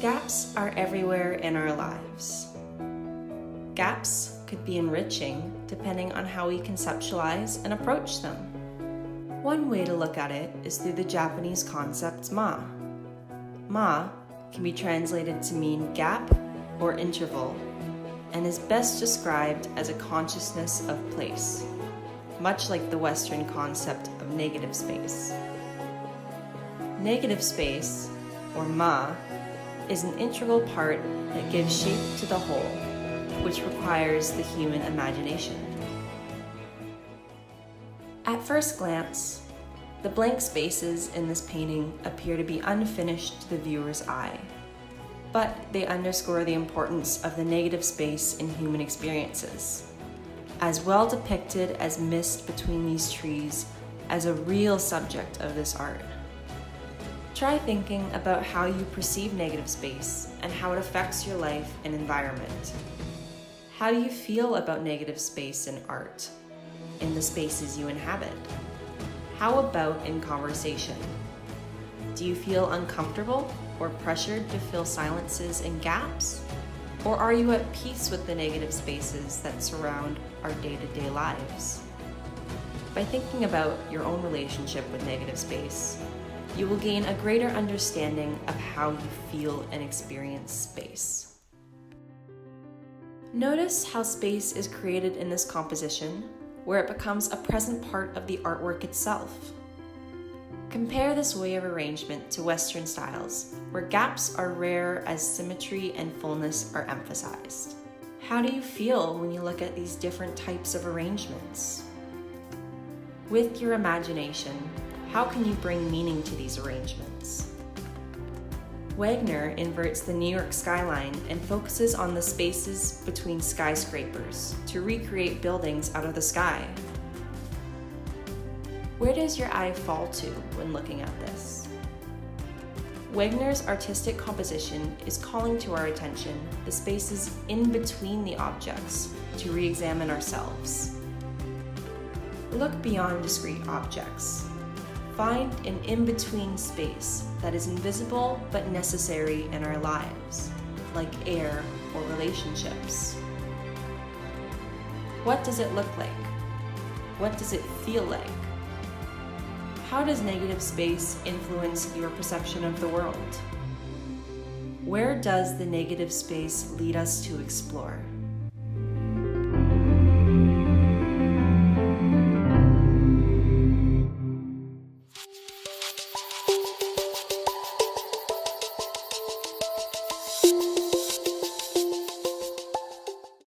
Gaps are everywhere in our lives. Gaps could be enriching depending on how we conceptualize and approach them. One way to look at it is through the Japanese concept ma. Ma can be translated to mean gap or interval and is best described as a consciousness of place, much like the Western concept of negative space. Negative space, or ma, is an integral part that gives shape to the whole, which requires the human imagination. At first glance, the blank spaces in this painting appear to be unfinished to the viewer's eye, but they underscore the importance of the negative space in human experiences, as well depicted as mist between these trees as a real subject of this art. Try thinking about how you perceive negative space and how it affects your life and environment. How do you feel about negative space in art, in the spaces you inhabit? How about in conversation? Do you feel uncomfortable or pressured to fill silences and gaps? Or are you at peace with the negative spaces that surround our day-to-day lives? By thinking about your own relationship with negative space, you will gain a greater understanding of how you feel and experience space. Notice how space is created in this composition, where it becomes a present part of the artwork itself. Compare this way of arrangement to Western styles, where gaps are rare as symmetry and fullness are emphasized. How do you feel when you look at these different types of arrangements? With your imagination, how can you bring meaning to these arrangements? Wegner inverts the New York skyline and focuses on the spaces between skyscrapers to recreate buildings out of the sky. Where does your eye fall to when looking at this? Wegner's artistic composition is calling to our attention the spaces in between the objects to re-examine ourselves. Look beyond discrete objects. Find an in-between space that is invisible but necessary in our lives, like air or relationships. What does it look like? What does it feel like? How does negative space influence your perception of the world? Where does the negative space lead us to explore?